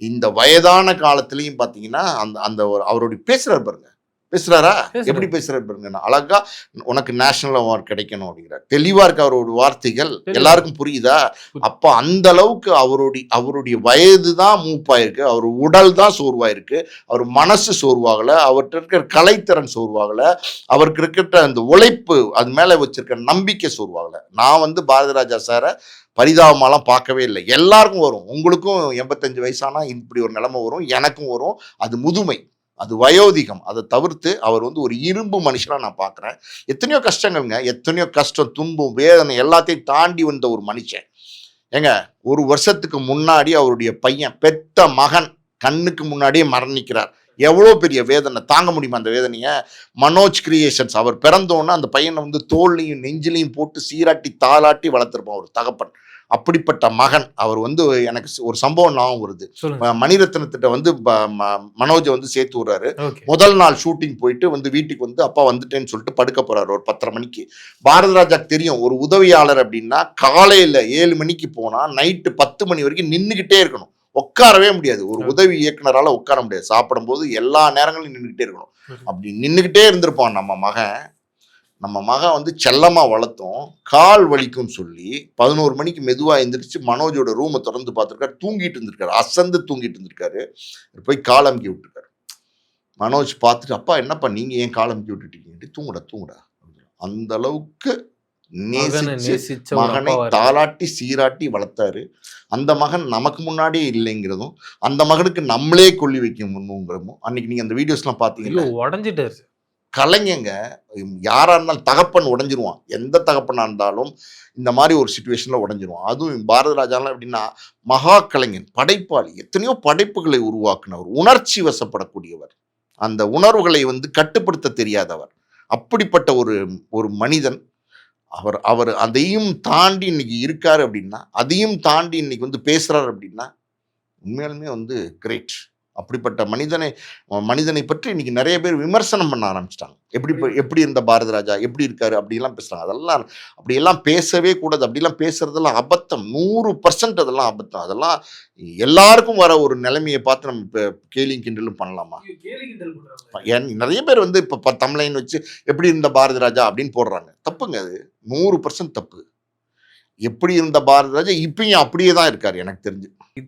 இந்த வயதான காலத்திலையும் பார்த்தீங்கன்னா அந்த அந்த அவருடைய பேசுறாரு பாருங்க, பேசுறாரா எப்படி பேசுறாரு பாருங்க, அழகா உனக்கு நேஷனல் அவார்டு கிடைக்கணும் அப்படிங்கிறார். தெளிவா இருக்கு அவரோட வார்த்தைகள், எல்லாருக்கும் புரியுதா? அப்ப அந்த அளவுக்கு அவருடைய வயது தான் மூப்பாயிருக்கு, அவர் உடல் தான் சோர்வாயிருக்கு, அவர் மனசு சோர்வாகல, அவர்கிட்ட இருக்கிற கலைத்திறன் சோர்வாகல, அவருக்கு இருக்கிற அந்த உழைப்பு அது மேல வச்சிருக்க நம்பிக்கை சோர்வாகல. நான் பாரதி ராஜா சாரை பரிதாபமாலாம் பார்க்கவே இல்லை. எல்லாருக்கும் வரும், உங்களுக்கும் 85 வயசானா இப்படி ஒரு நிலைமை வரும், எனக்கும் வரும். அது முதுமை, அது வயோதிகம். அதை தவிர்த்து அவர் ஒரு இரும்பு மனுஷனா நான் பார்க்குறேன். எத்தனையோ கஷ்டங்கள்ங்க, எத்தனையோ கஷ்டம், துன்பம், வேதனை எல்லாத்தையும் தாண்டி வந்த ஒரு மனுஷன். ஏங்க, ஒரு வருஷத்துக்கு முன்னாடி அவருடைய பையன், பெத்த மகன் கண்ணுக்கு முன்னாடியே மரணிக்கிறார். எவ்வளோ பெரிய வேதனை, தாங்க முடியுமா அந்த வேதனையை? மனோஜ் கிரியேஷன்ஸ், அவர் பிறந்தோன்னா அந்த பையனை தோல்லையும் நெஞ்சிலையும் போட்டு சீராட்டி தாளாட்டி வளர்த்துருப்பான் ஒரு தகப்பன். அப்படிப்பட்ட மகன் அவர் எனக்கு ஒரு சம்பவம் ஞாபகம் வருது. மணிரத்னத்திட்ட மனோஜை சேர்த்து விடுறாரு. முதல் நாள் ஷூட்டிங் போயிட்டு வீட்டுக்கு அப்பா வந்துட்டேன்னு சொல்லிட்டு படுக்க போறாரு ஒரு 10:30 மணிக்கு. பாரதி ராஜாக்கு தெரியும், ஒரு உதவியாளர் அப்படின்னா காலையில 7 மணிக்கு போனா நைட்டு 10 மணி வரைக்கும் நின்றுகிட்டே இருக்கணும், உட்காரவே முடியாது. ஒரு உதவி இயக்குனரால உட்கார முடியாது, சாப்பிடும் போது எல்லா நேரங்களும் நின்றுகிட்டே இருக்கணும். அப்படி நின்றுகிட்டே இருந்திருப்பான் நம்ம மகன் செல்லமா வளர்த்தோம். கால் வலிக்கும்னு சொல்லி 11 மணிக்கு மெதுவா எந்திரிச்சு மனோஜோட ரூமை திறந்து பார்த்துருக்காரு. தூங்கிட்டு இருந்திருக்காரு, அசந்து தூங்கிட்டு இருந்திருக்காரு. போய் கால் அமுக்கி விட்டுருக்காரு. மனோஜ் பார்த்துட்டு, அப்பா என்னப்பா நீங்க ஏன் கால் அமுக்கி விட்டுட்டீங்க? தூங்குடா. அந்த அளவுக்கு நேசிச்சு மகனை தாளாட்டி சீராட்டி வளர்த்தாரு. அந்த மகன் நமக்கு முன்னாடியே இல்லைங்கிறதும், அந்த மகனுக்கு நம்மளே கொல்லி வைக்கணுங்கிறதும் அன்னைக்கு நீங்க அந்த வீடியோஸ்லாம் பார்த்தீங்கன்னா உடஞ்சிட்டாரு. கலைஞங்க யாரா இருந்தாலும் தகப்பன் உடஞ்சிருவான். எந்த தகப்பனா இருந்தாலும் இந்த மாதிரி ஒரு சிச்சுவேஷன்ல உடஞ்சிருவான். அதுவும் பாரதி ராஜாலாம் எப்படின்னா மகா கலைஞன், படைப்பாளி, எத்தனையோ படைப்புகளை உருவாக்குனவர், உணர்ச்சி வசப்படக்கூடியவர், அந்த உணர்வுகளை கட்டுப்படுத்த தெரியாதவர். அப்படிப்பட்ட ஒரு மனிதன். அவர் அதையும் தாண்டி இன்னைக்கு இருக்காரு அப்படின்னா, அதையும் தாண்டி இன்னைக்கு பேசுறாரு அப்படின்னா உண்மையாலுமே கிரேட். அப்படிப்பட்ட மனிதனை பற்றி இன்னைக்கு நிறைய பேர் விமர்சனம் பண்ண ஆரம்பிச்சிட்டாங்க. எப்படி இருந்த பாரதி ராஜா, எப்படி இருக்காரு அப்படிலாம் பேசுறாங்க. அதெல்லாம் அப்படியெல்லாம் பேசவே கூடாது. அப்படிலாம் பேசுறதெல்லாம் அபத்தம், 100% அதெல்லாம் அபத்தம். அதெல்லாம் எல்லாருக்கும் வர ஒரு நிலைமையை பார்த்து நம்ம இப்போ கேலி கிண்டலும் பண்ணலாமா? நிறைய பேர் இப்போ தமிழைன்னு வச்சு எப்படி இருந்த பாரதி ராஜா அப்படின்னு போடுறாங்க. தப்புங்க, அது 100% தப்பு. எப்படி இருந்த பாரதி ராஜா இப்பயும் அப்படியே தான் இருக்காரு எனக்கு தெரிஞ்சு.